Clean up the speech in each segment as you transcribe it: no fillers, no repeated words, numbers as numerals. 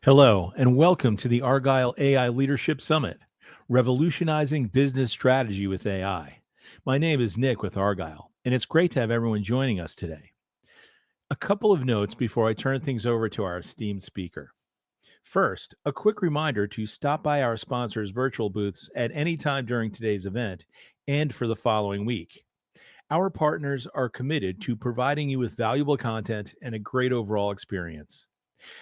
Hello, and welcome to the Argyle AI Leadership Summit, revolutionizing business strategy with AI. My name is Nick with Argyle, and it's great to have everyone joining us today. A couple of notes before I turn things over to our esteemed speaker. First, a quick reminder to stop by our sponsors' virtual booths at any time during today's event and for the following week. Our partners are committed to providing you with valuable content and a great overall experience.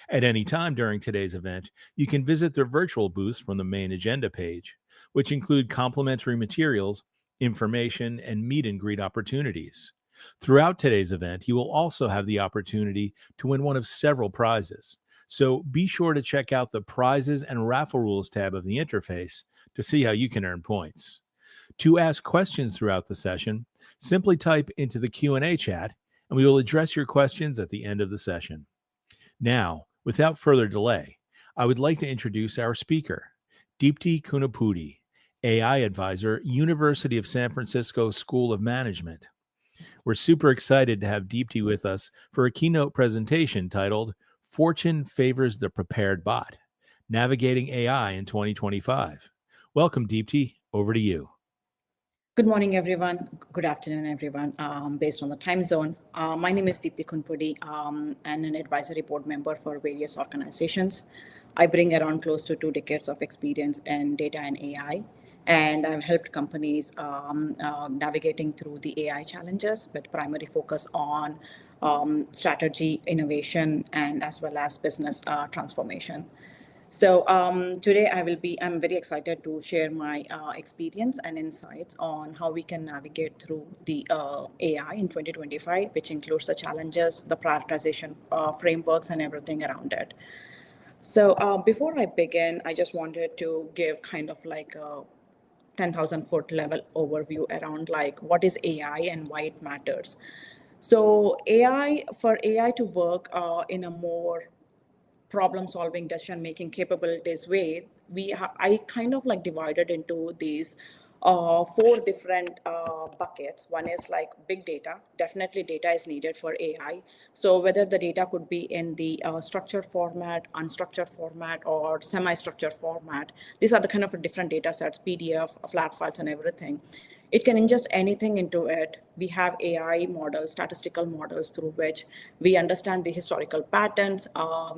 At any time during today's event, you can visit their virtual booths from the main agenda page, which include complimentary materials, information, and meet and greet opportunities. Throughout today's event, you will also have the opportunity to win one of several prizes. So be sure to check out the prizes and raffle rules tab of the interface to see how you can earn points. To ask questions throughout the session, simply type into the Q&A chat and we will address your questions at the end of the session. Now, without further delay, I would like to introduce our speaker, Deepti Kunapudi, AI advisor, University of San Francisco School of Management. We're super excited to have Deepti with us for a keynote presentation titled Fortune Favors the Prepared Bot, Navigating AI in 2025. Welcome, Deepti. Over to you. Good morning, everyone. Good afternoon, everyone, based on the time zone. My name is Deepti Kunapudi, and an advisory board member for various organizations. I bring around close to 2 decades of experience in data and AI, and I've helped companies navigating through the AI challenges with primary focus on strategy, innovation, and as well as business transformation. So today I'm very excited to share my experience and insights on how we can navigate through the AI in 2025, which includes the challenges, the prioritization frameworks, and everything around it. So before I begin, I just wanted to give kind of like a 10,000 foot level overview around like what is AI and why it matters. So for AI to work in a more problem-solving, decision-making capabilities way, I kind of like divided into these 4 different buckets. One is like big data. Definitely data is needed for AI. So whether the data could be in the structured format, unstructured format, or semi-structured format, these are the kind of different data sets, PDF, flat files, and everything. It can ingest anything into it. We have AI models, statistical models through which we understand the historical patterns,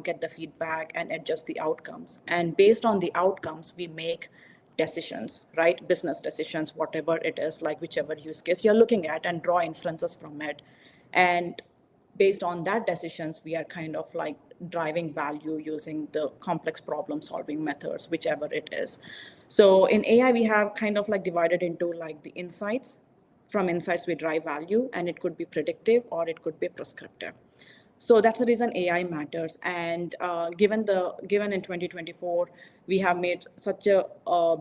get the feedback, and adjust the outcomes. And based on the outcomes, we make decisions, right? Business decisions, whatever it is, like whichever use case you're looking at, and draw inferences from it. And based on that decisions, we are kind of like driving value using the complex problem solving methods, whichever it is. So in AI, we have kind of like divided into like the insights. From insights, we drive value, and it could be predictive or it could be prescriptive. So that's the reason AI matters. And given in 2024, we have made such a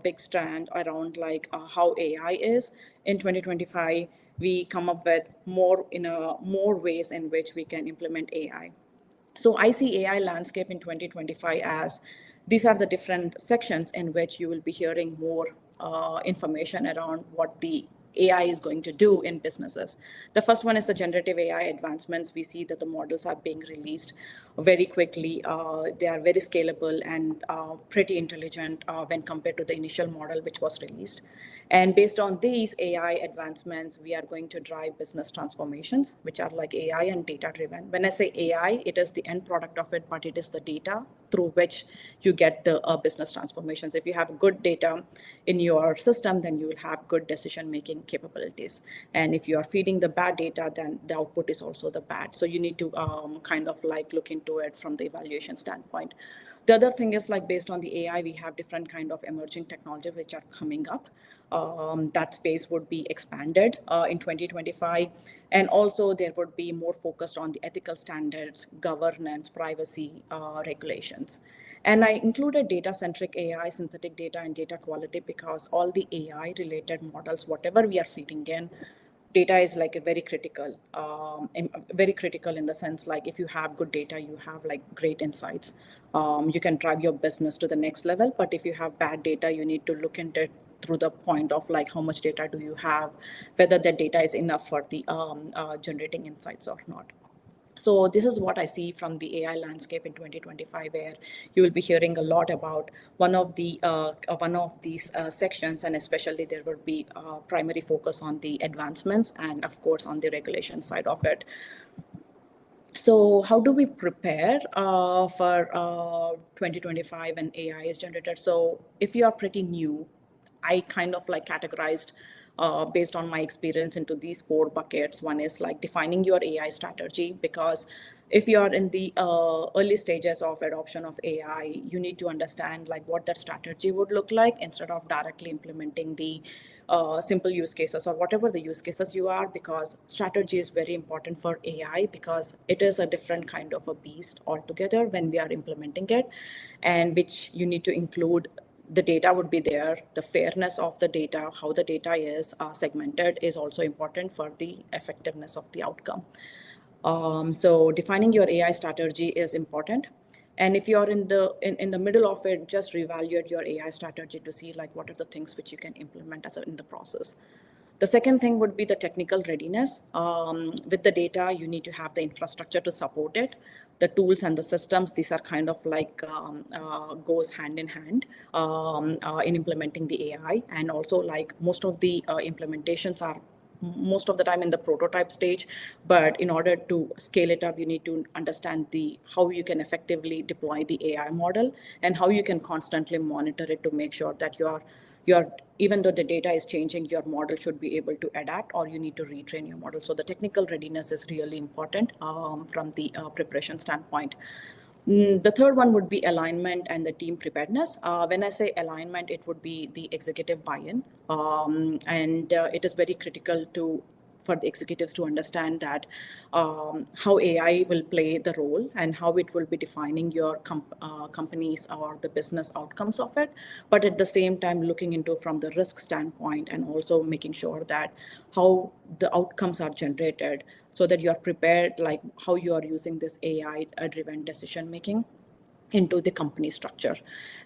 big stand around like how AI is. In 2025, we come up with more ways in which we can implement AI. So I see AI landscape in 2025 as these are the different sections in which you will be hearing more information around what the AI is going to do in businesses. The first one is the generative AI advancements. We see that the models are being released very quickly. They are very scalable and pretty intelligent when compared to the initial model which was released. And based on these AI advancements, we are going to drive business transformations, which are like AI and data driven. When I say AI, it is the end product of it, but it is the data through which you get the business transformations. If you have good data in your system, then you will have good decision-making capabilities. And if you are feeding the bad data, then the output is also the bad. So you need to kind of like look into it from the evaluation standpoint. The other thing is like based on the AI, we have different kind of emerging technology which are coming up. That space would be expanded in 2025. And also there would be more focused on the ethical standards, governance, privacy regulations. And I included data-centric AI, synthetic data, and data quality because all the AI-related models, whatever we are feeding in, data is like a very critical in the sense like if you have good data, you have like great insights. You can drive your business to the next level. But if you have bad data, you need to look into it through the point of like how much data do you have, whether that data is enough for the generating insights or not. So this is what I see from the AI landscape in 2025, where you will be hearing a lot about one of these sections, and especially there will be primary focus on the advancements and, of course, on the regulation side of it. So how do we prepare for 2025 when AI is generated? So if you are pretty new, I kind of like categorized based on my experience into these 4 buckets. One is like defining your AI strategy, because if you are in the early stages of adoption of AI, you need to understand like what that strategy would look like instead of directly implementing the simple use cases or whatever the use cases you are, because strategy is very important for AI, because it is a different kind of a beast altogether when we are implementing it, and which you need to include. The data would be there, the fairness of the data, how the data is segmented is also important for the effectiveness of the outcome. So defining your AI strategy is important. And if you're in the middle of it, just reevaluate your AI strategy to see like what are the things which you can implement in the process. The second thing would be the technical readiness. With the data, you need to have the infrastructure to support it. The tools and the systems, these are kind of like goes hand in hand in implementing the AI. And also like most of the implementations are most of the time in the prototype stage, but in order to scale it up, you need to understand how you can effectively deploy the AI model and how you can constantly monitor it to make sure that even though the data is changing, your model should be able to adapt, or you need to retrain your model. So the technical readiness is really important from the preparation standpoint. The third one would be alignment and the team preparedness. When I say alignment, it would be the executive buy-in. And it is very critical for the executives to understand that how AI will play the role and how it will be defining your companies or the business outcomes of it. But at the same time, looking into from the risk standpoint and also making sure that how the outcomes are generated so that you are prepared, like how you are using this AI-driven decision making into the company structure.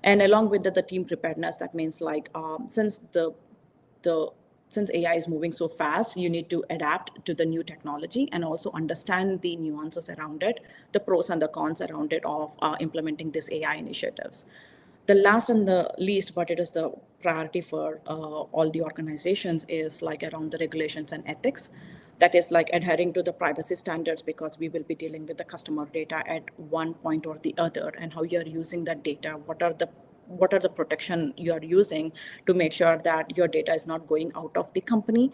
And along with the team preparedness, that means like since AI is moving so fast, you need to adapt to the new technology and also understand the nuances around it, the pros and the cons around it of implementing these AI initiatives. The last and the least, but it is the priority for all the organizations, is like around the regulations and ethics. That is like adhering to the privacy standards, because we will be dealing with the customer data at one point or the other, and how you're using that data, what are the protection you are using to make sure that your data is not going out of the company.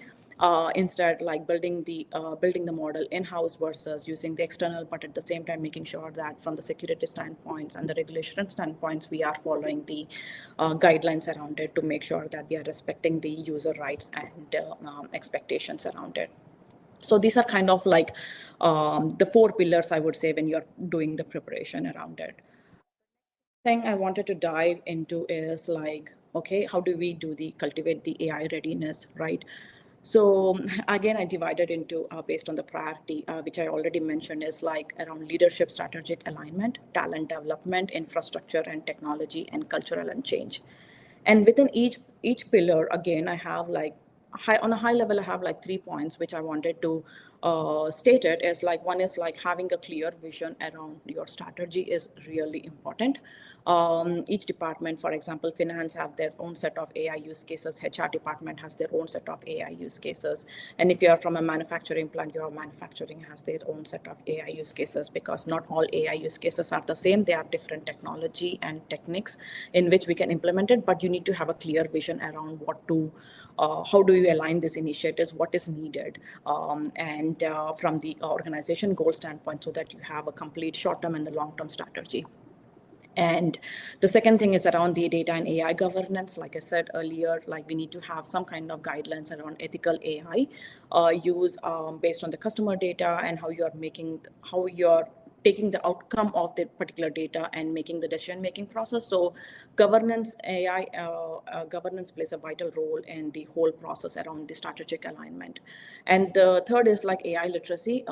Instead, like building the model in-house versus using the external, but at the same time making sure that from the security standpoints and the regulation standpoints, we are following the guidelines around it to make sure that we are respecting the user rights and expectations around it. So these are kind of like the 4 pillars, I would say, when you're doing the preparation around it. Thing I wanted to dive into is like, okay, how do we cultivate the AI readiness, right? So again, I divided into based on the priority, which I already mentioned, is like around leadership, strategic alignment, talent development, infrastructure and technology, and cultural and change. And within each pillar, again, I have like on a high level, I have like 3 points which I wanted to state it as like, one is like having a clear vision around your strategy is really important. Each department, for example, finance have their own set of AI use cases, HR department has their own set of AI use cases. And if you are from a manufacturing plant, your manufacturing has their own set of AI use cases, because not all AI use cases are the same. They are different technology and techniques in which we can implement it, but you need to have a clear vision around how do you align these initiatives, what is needed, and from the organization goal standpoint, so that you have a complete short-term and the long-term strategy. And the second thing is around the data and AI governance. Like I said earlier, like we need to have some kind of guidelines around ethical AI use based on the customer data and how you're taking the outcome of the particular data and making the decision-making process. So governance, AI governance plays a vital role in the whole process around the strategic alignment. And the third is like AI literacy.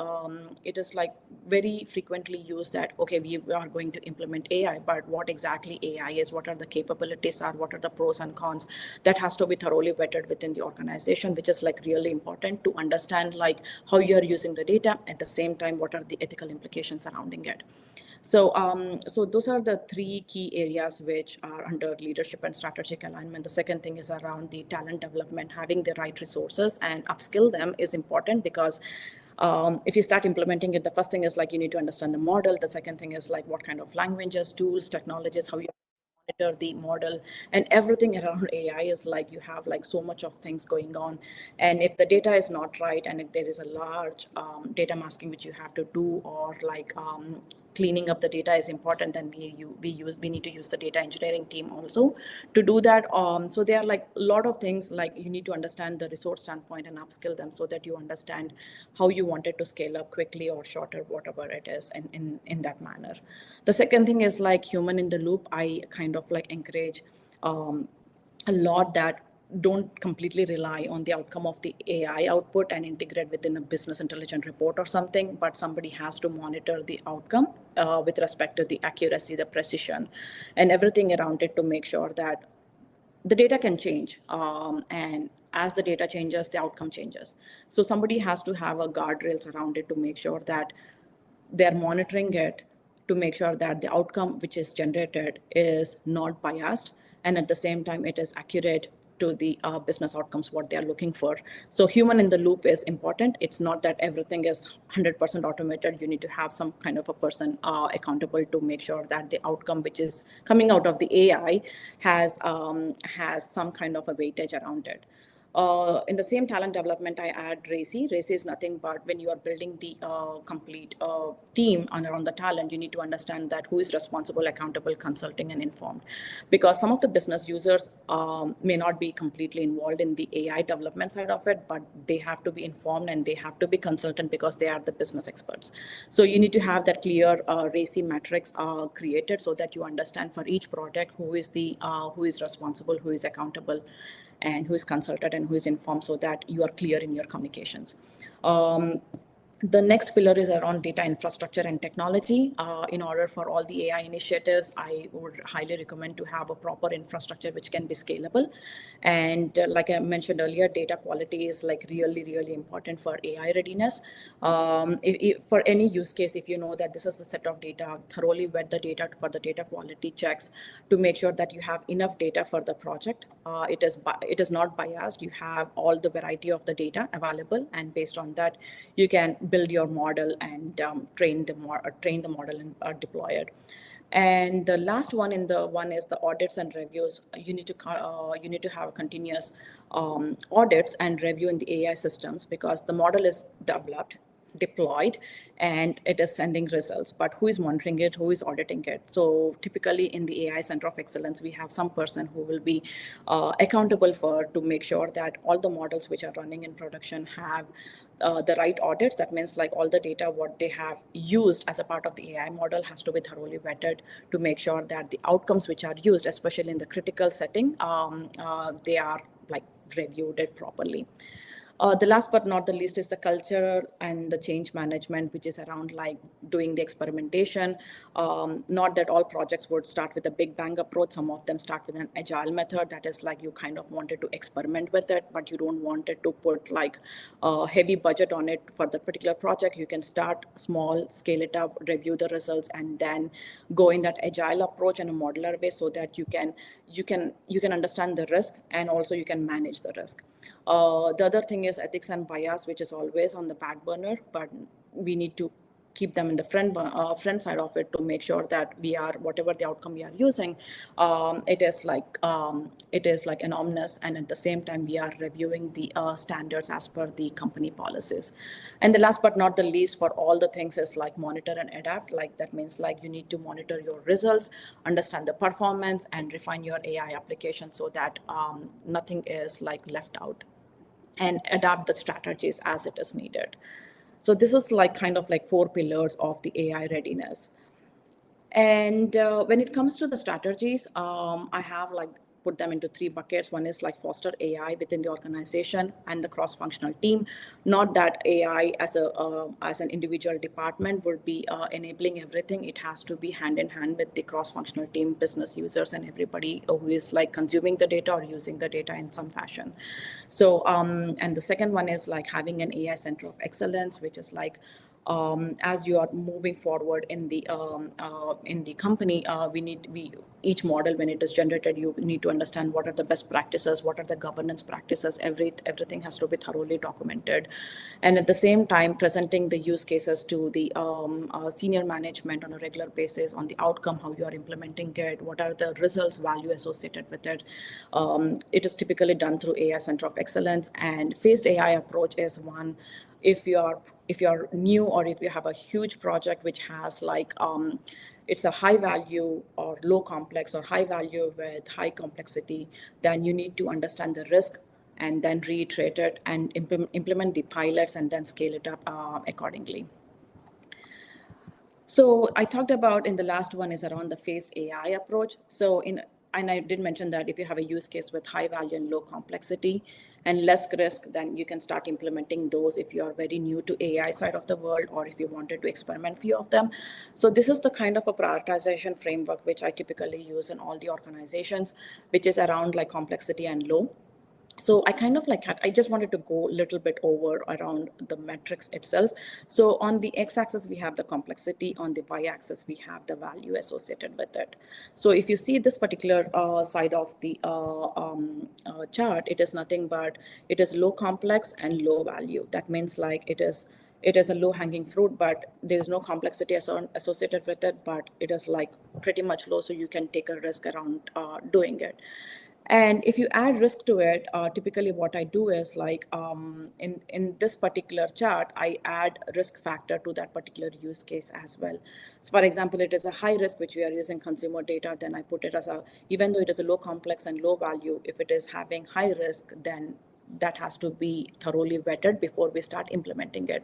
It is like very frequently used that, okay, we are going to implement AI, but what exactly AI is, what are the capabilities are, what are the pros and cons, that has to be thoroughly vetted within the organization, which is like really important to understand like how you're using the data, at the same time, what are the ethical implications surrounding it. So, so those are the three key areas which are under leadership and strategic alignment. The second thing is around the talent development. Having the right resources and upskill them is important, because if you start implementing it, the first thing is like you need to understand the model. The second thing is like what kind of languages, tools, technologies, how you monitor the model, and everything around AI is like you have like so much of things going on. And if the data is not right, and if there is a large data masking which you have to do, or like cleaning up the data is important, then we need to use the data engineering team also to do that. So there are like a lot of things, like you need to understand the resource standpoint and upskill them so that you understand how you want it to scale up quickly or shorter, whatever it is, in that manner. The second thing is like human in the loop. I kind of like encourage a lot that don't completely rely on the outcome of the AI output and integrate within a business intelligence report or something, but somebody has to monitor the outcome with respect to the accuracy, the precision, and everything around it to make sure that the data can change. And as the data changes, the outcome changes. So somebody has to have a guardrails around it to make sure that they're monitoring it, to make sure that the outcome which is generated is not biased, and at the same time it is accurate to the business outcomes what they're looking for. So human in the loop is important. It's not that everything is 100% automated. You need to have some kind of a person accountable to make sure that the outcome which is coming out of the AI has some kind of a weightage around it. In the same talent development, I add RACI. RACI is nothing but when you are building the complete team around the talent, you need to understand that who is responsible, accountable, consulting, and informed. Because some of the business users may not be completely involved in the AI development side of it, but they have to be informed and they have to be consultant because they are the business experts. So you need to have that clear RACI metrics created so that you understand for each project who is responsible, who is accountable, and who is consulted and who is informed, so that you are clear in your communications. The next pillar is around data infrastructure and technology. In order for all the AI initiatives, I would highly recommend to have a proper infrastructure which can be scalable. And like I mentioned earlier, data quality is like really, really important for AI readiness. For any use case, if you know that this is the set of data, thoroughly vet the data for the data quality checks to make sure that you have enough data for the project. It is not biased. You have all the variety of the data available, and based on that, you can build your model and train the model and deploy it. And the last one is the audits and reviews. You need to have continuous audits and review in the AI systems, because the model is developed, deployed, and it is sending results, but who is monitoring it, who is auditing it? So typically in the AI Center of Excellence, we have some person who will be accountable to make sure that all the models which are running in production have the right audits. That means like all the data what they have used as a part of the AI model has to be thoroughly vetted to make sure that the outcomes which are used, especially in the critical setting, they are like reviewed it properly. The last but not the least is the culture and the change management, which is around like doing the experimentation. Not that all projects would start with a big bang approach. Some of them start with an agile method. That is like you kind of wanted to experiment with it, but you don't want it to put like a heavy budget on it for the particular project. You can start small, scale it up, review the results, and then go in that agile approach in a modular way so that you can understand the risk, and also you can manage the risk. The other thing is ethics and bias, which is always on the back burner, but we need to keep them in the front side of it to make sure that we are, whatever the outcome we are using, it is like anonymous, and at the same time we are reviewing the standards as per the company policies. And the last but not the least for all the things is like monitor and adapt. Like that means like you need to monitor your results, understand the performance, and refine your AI application so that nothing is like left out, and adapt the strategies as it is needed. So this is like kind of like 4 pillars of the AI readiness. And when it comes to the strategies, I have like put them into 3 buckets. One is like foster AI within the organization and the cross-functional team. Not that AI as an individual department would be enabling everything. It has to be hand in hand with the cross-functional team, business users, and everybody who is like consuming the data or using the data in some fashion. So, and the second one is like having an AI center of excellence, which is like as you are moving forward in the company, each model, when it is generated, you need to understand what are the best practices, what are the governance practices. Everything has to be thoroughly documented, and at the same time presenting the use cases to the senior management on a regular basis on the outcome, how you are implementing it, what are the results, value associated with it. It is typically done through AI Center of Excellence, and phased AI approach is one. If you're new, or if you have a huge project which has like it's a high value or low complex, or high value with high complexity, then you need to understand the risk and then reiterate it and implement the pilots and then scale it up accordingly. So I talked about in the last one is around the phased AI approach. And I did mention that if you have a use case with high value and low complexity and less risk, then you can start implementing those if you are very new to AI side of the world, or if you wanted to experiment few of them. So this is the kind of a prioritization framework which I typically use in all the organizations, which is around like complexity and low. So I kind of like I just wanted to go a little bit over around the metrics itself. So on the x-axis, we have the complexity. On the y-axis, we have the value associated with it. So if you see this particular side of the chart, it is nothing but it is low complex and low value. That means like it is a low-hanging fruit, but there is no complexity associated with it, but it is like pretty much low, so you can take a risk around doing it. And if you add risk to it, typically what I do is like in this particular chart, I add risk factor to that particular use case as well. So for example, it is a high risk, which we are using consumer data, then I put it as even though it is a low complex and low value, if it is having high risk, then that has to be thoroughly vetted before we start implementing it.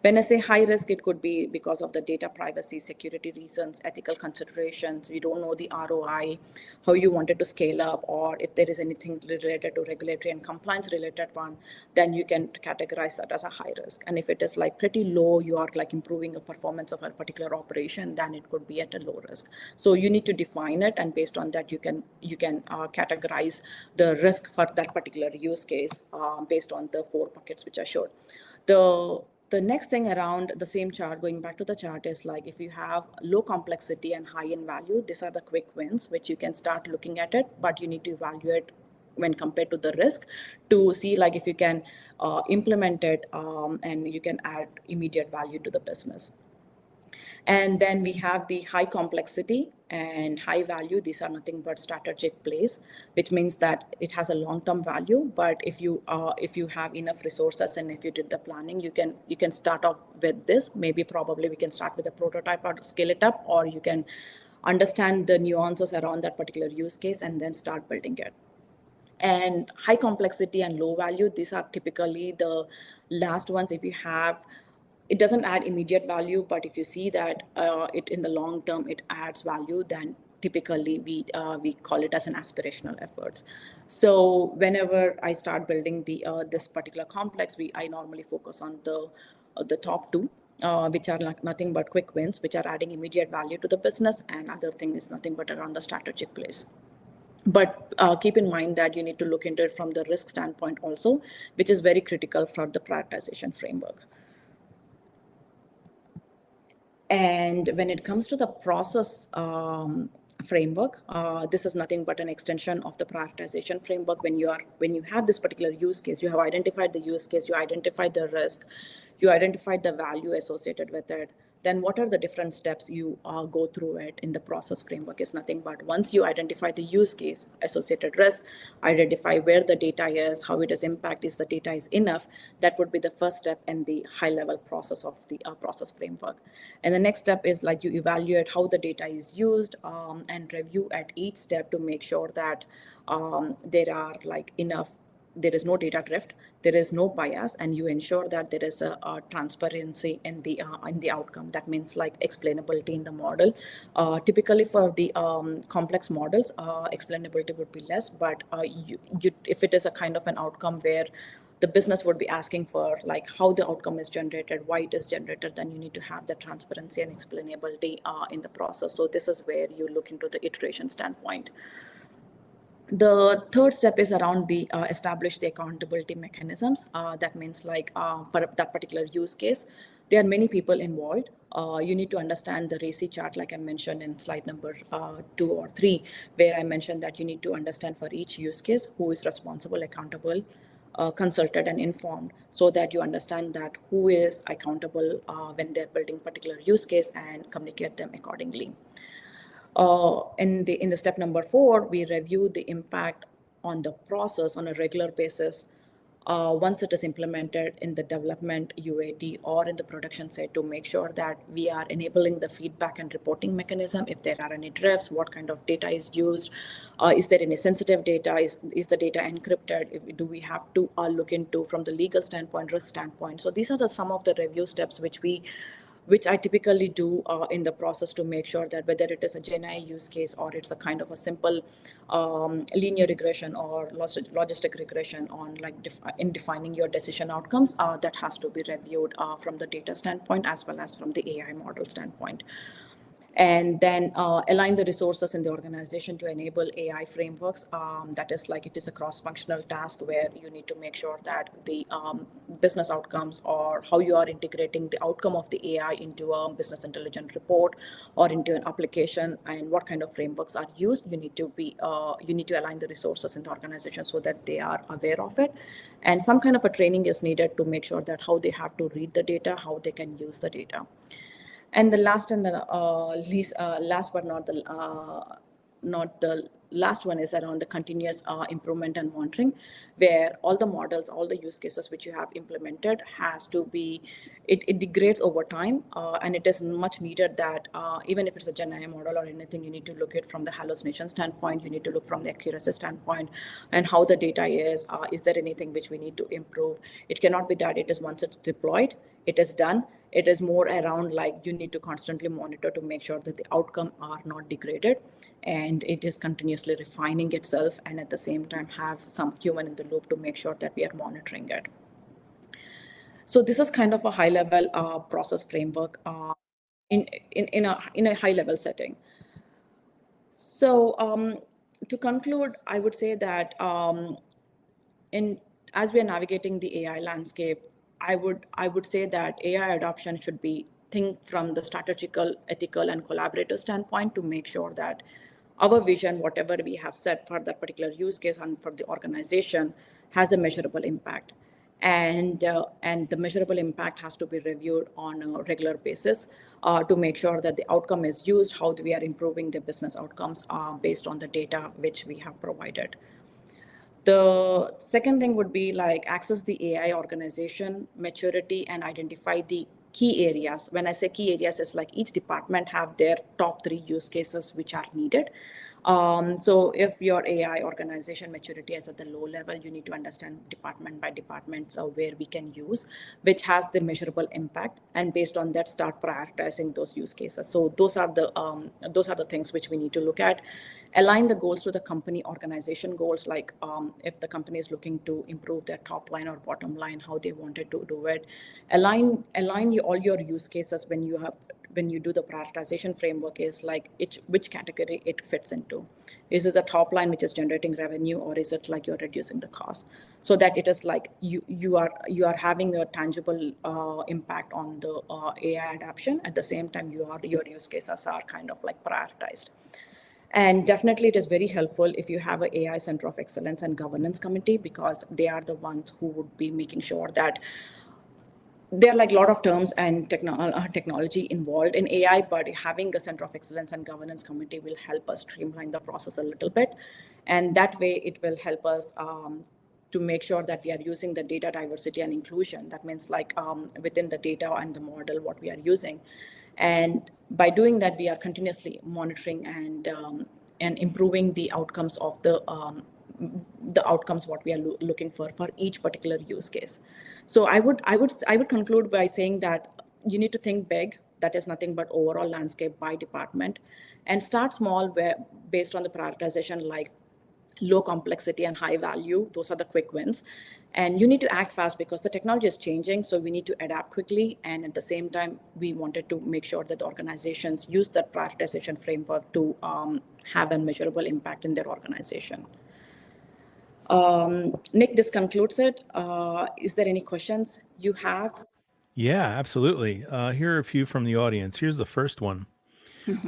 When I say high risk, it could be because of the data privacy, security reasons, ethical considerations. We don't know the ROI, how you wanted to scale up, or if there is anything related to regulatory and compliance related one, then you can categorize that as a high risk. And if it is like pretty low, you are like improving the performance of a particular operation, then it could be at a low risk. So you need to define it, and based on that, you can categorize the risk for that particular use case based on the 4 buckets which I showed. The next thing around the same chart, going back to the chart, is like if you have low complexity and high in value, these are the quick wins, which you can start looking at it, but you need to evaluate when compared to the risk to see like if you can implement it and you can add immediate value to the business. And then we have the high complexity and high value. These are nothing but strategic plays, which means that it has a long-term value. But if you have enough resources and if you did the planning, you can start off with this. Probably we can start with a prototype or scale it up, or you can understand the nuances around that particular use case and then start building it. And high complexity and low value, these are typically the last ones. If you have, it doesn't add immediate value, but if you see that it in the long term it adds value, then typically we call it as an aspirational efforts. So whenever I start building the this particular complex, I normally focus on the top 2. Which are like nothing but quick wins, which are adding immediate value to the business, and other thing is nothing but around the strategic plays. But keep in mind that you need to look into it from the risk standpoint also, which is very critical for the prioritization framework. And when it comes to the process framework, this is nothing but an extension of the prioritization framework. When you have this particular use case, you have identified the use case, you identified the risk, you identified the value associated with it, then what are the different steps you go through it in the process framework is nothing but once you identify the use case, associated risk, identify where the data is, how it is impact, is the data is enough, that would be the first step in the high level process of the process framework. And the next step is like you evaluate how the data is used and review at each step to make sure that there are like enough there is no data drift, there is no bias, and you ensure that there is a transparency in the outcome. That means like explainability in the model. Typically for the complex models, explainability would be less, but if it is a kind of an outcome where the business would be asking for like how the outcome is generated, why it is generated, then you need to have the transparency and explainability in the process. So this is where you look into the iteration standpoint. The third step is around the establish the accountability mechanisms. That means like for that particular use case, there are many people involved. You need to understand the RACI chart, like I mentioned in slide number 2 or 3, where I mentioned that you need to understand for each use case who is responsible, accountable, consulted, and informed, so that you understand that who is accountable when they're building particular use case and communicate them accordingly. In the step number 4, we review the impact on the process on a regular basis once it is implemented in the development UAT or in the production set, to make sure that we are enabling the feedback and reporting mechanism. If there are any drifts, what kind of data is used, is there any sensitive data, is the data encrypted, do we have to look into from the legal standpoint, risk standpoint. So these are some of the review steps which I typically do in the process to make sure that whether it is a GenAI use case or it's a kind of a simple linear regression or logistic regression on like in defining your decision outcomes, that has to be reviewed from the data standpoint as well as from the AI model standpoint. And then align the resources in the organization to enable AI frameworks. That is like it is a cross-functional task where you need to make sure that the business outcomes or how you are integrating the outcome of the AI into a business intelligence report or into an application, and what kind of frameworks are used. You need to align the resources in the organization so that they are aware of it. And some kind of a training is needed to make sure that how they have to read the data, how they can use the data. And the last and the last but not the last one is around the continuous improvement and monitoring, where all the models, all the use cases which you have implemented has to be, it degrades over time, and it is much needed that even if it's a GenAI model or anything, you need to look at from the hallucination standpoint, you need to look from the accuracy standpoint and how the data is there anything which we need to improve. It cannot be that it is once it's deployed, it is done. It is more around like you need to constantly monitor to make sure that the outcome are not degraded, and it is continuously refining itself, and at the same time have some human in the loop to make sure that we are monitoring it. So this is kind of a high level process framework in a high level setting. So to conclude, I would say that as we are navigating the AI landscape, I would say that AI adoption should be think from the strategical, ethical, and collaborative standpoint to make sure that our vision, whatever we have set for that particular use case and for the organization, has a measurable impact. And the measurable impact has to be reviewed on a regular basis to make sure that the outcome is used, how we are improving the business outcomes based on the data which we have provided. The second thing would be like access the AI organization maturity and identify the key areas. When I say key areas, it's like each department have their top 3 use cases which are needed. So if your AI organization maturity is at the low level, you need to understand department by department where we can use, which has the measurable impact, and based on that, start prioritizing those use cases. So those are the things which we need to look at. Align the goals to the company organization goals, like if the company is looking to improve their top line or bottom line, how they wanted to do it. Align all your use cases when you do the prioritization framework, is like which category it fits into. Is it the top line which is generating revenue, or is it like you're reducing the cost, so that it is like you are having a tangible impact on the AI adoption. At the same time, your use cases are kind of like prioritized. And definitely it is very helpful if you have an AI Center of Excellence and Governance Committee, because they are the ones who would be making sure that there are like a lot of terms and technology involved in AI, but having a Center of Excellence and Governance Committee will help us streamline the process a little bit. And that way it will help us to make sure that we are using the data diversity and inclusion. That means like within the data and the model, what we are using. And by doing that, we are continuously monitoring and improving the outcomes of the the outcomes what we are looking for each particular use case. So I would conclude by saying that you need to think big. That is nothing but overall landscape by department, and start small where based on the prioritization, like low complexity and high value. Those are the quick wins. And you need to act fast because the technology is changing. So we need to adapt quickly. And at the same time, we wanted to make sure that the organizations use that prioritization framework to have a measurable impact in their organization. Nick, this concludes it. Is there any questions you have? Yeah, absolutely. Here are a few from the audience. Here's the first one.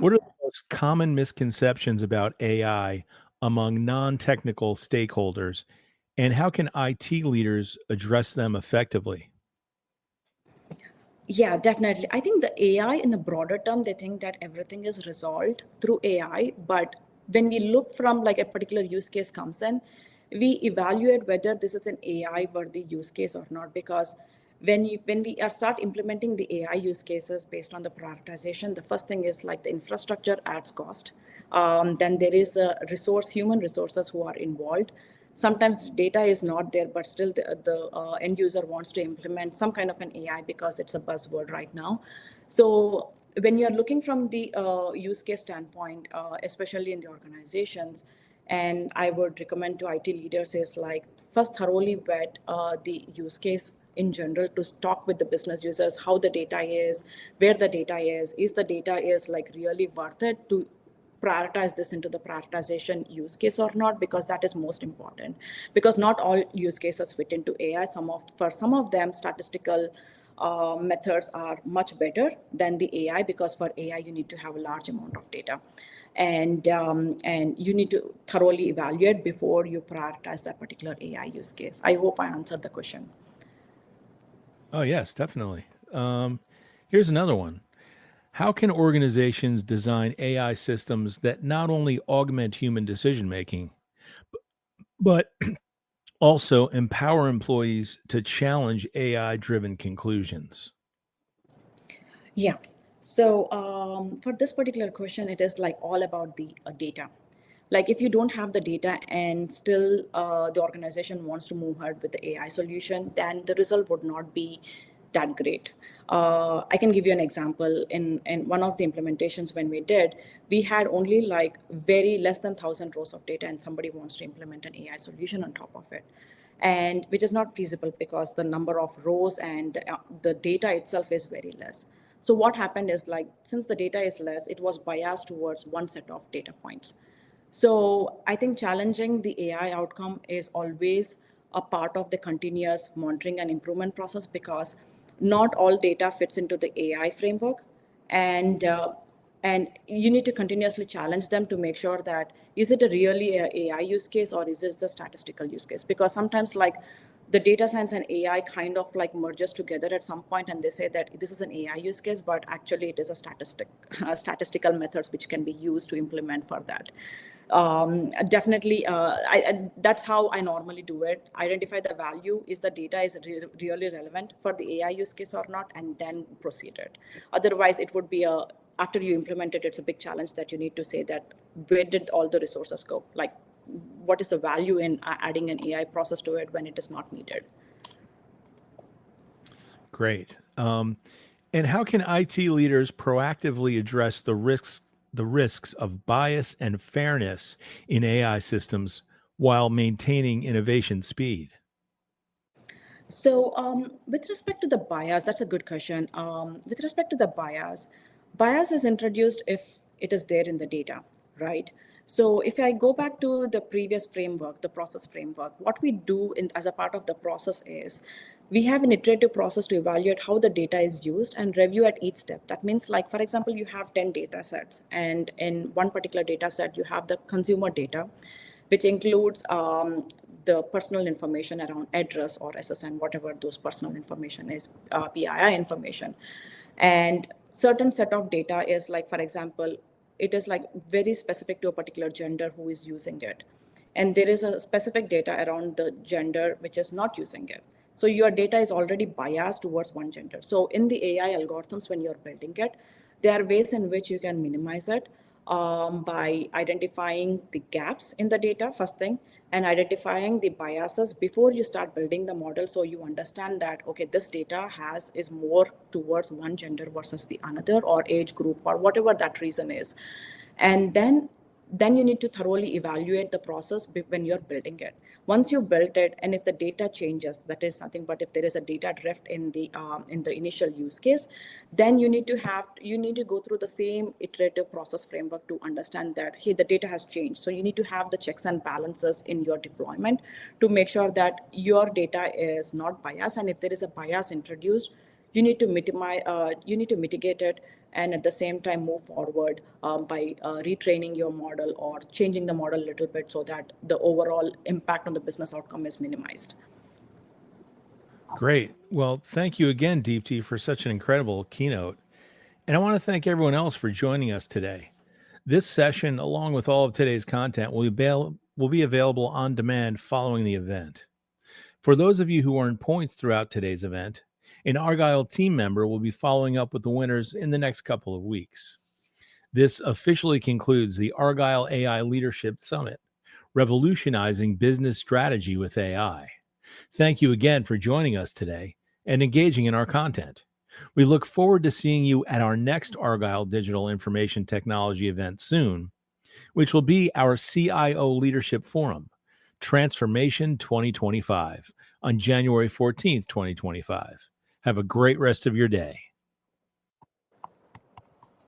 What are the most common misconceptions about AI among non-technical stakeholders, and how can IT leaders address them effectively? Yeah, definitely. I think the AI in the broader term, they think that everything is resolved through AI. But when we look from like a particular use case comes in, we evaluate whether this is an AI worthy use case or not. Because when we are start implementing the AI use cases based on the prioritization, the first thing is like the infrastructure adds cost. Then there is a human resources who are involved. Sometimes data is not there, but still the end user wants to implement some kind of an AI because it's a buzzword right now. So when you're looking from the use case standpoint, especially in the organizations, and I would recommend to IT leaders is like first thoroughly vet the use case in general, to talk with the business users, how the data is, where the data is the data is like really worth it to prioritize this into the prioritization use case or not, because that is most important. Because not all use cases fit into AI. For some of them, statistical methods are much better than the AI, because for AI you need to have a large amount of data, and you need to thoroughly evaluate before you prioritize that particular AI use case. I hope I answered the question. Oh, yes, definitely. Here's another one. How can organizations design AI systems that not only augment human decision making, but also empower employees to challenge AI driven conclusions? Yeah. So for this particular question, it is like all about the data. Like if you don't have the data and still the organization wants to move ahead with the AI solution, then the result would not be that great. I can give you an example. In one of the implementations when we did, we had only like very less than 1,000 rows of data, and somebody wants to implement an AI solution on top of it, and which is not feasible because the number of rows and the data itself is very less. So what happened is like, since the data is less, it was biased towards one set of data points. So I think challenging the AI outcome is always a part of the continuous monitoring and improvement process, because not all data fits into the AI framework. And you need to continuously challenge them to make sure that is it a really a AI use case or is it a statistical use case? Because sometimes like the data science and AI kind of like merges together at some point, and they say that this is an AI use case, but actually it is a statistical methods which can be used to implement for that. Definitely, that's how I normally do it. Identify the value, is the data is really relevant for the AI use case or not, and then proceed it. Otherwise, it would be after you implement it, it's a big challenge that you need to say that where did all the resources go? Like, what is the value in adding an AI process to it when it is not needed? Great. And how can IT leaders proactively address the risks of bias and fairness in AI systems while maintaining innovation speed? So, with respect to the bias, that's a good question. With respect to the bias is introduced if it is there in the data, right? So, if I go back to the previous framework, the process framework, what we do as a part of the process is we have an iterative process to evaluate how the data is used and review at each step. That means, like, for example, you have 10 data sets, and in one particular data set, you have the consumer data, which includes the personal information around address or SSN, whatever those personal information is, PII information. And certain set of data is like, for example, it is like very specific to a particular gender who is using it. And there is a specific data around the gender which is not using it. So your data is already biased towards one gender. So in the AI algorithms, when you're building it, there are ways in which you can minimize it by identifying the gaps in the data, first thing, and identifying the biases before you start building the model, so you understand that, okay, this data is more towards one gender versus the another, or age group, or whatever that reason is. And then you need to thoroughly evaluate the process when you're building it. Once you built it, and if the data changes, that is nothing but if there is a data drift in the initial use case, then you need to go through the same iterative process framework to understand that, hey, the data has changed. So you need to have the checks and balances in your deployment to make sure that your data is not biased, and if there is a bias introduced, you need to mitigate it, and at the same time move forward by retraining your model or changing the model a little bit so that the overall impact on the business outcome is minimized. Great. Well, thank you again, Deepti, for such an incredible keynote. And I want to thank everyone else for joining us today. This session, along with all of today's content, will be available on demand following the event. For those of you who earned points throughout today's event, an Argyle team member will be following up with the winners in the next couple of weeks. This officially concludes the Argyle AI Leadership Summit, Revolutionizing Business Strategy with AI. Thank you again for joining us today and engaging in our content. We look forward to seeing you at our next Argyle Digital Information Technology event soon, which will be our CIO Leadership Forum, Transformation 2025, on January 14th, 2025. Have a great rest of your day.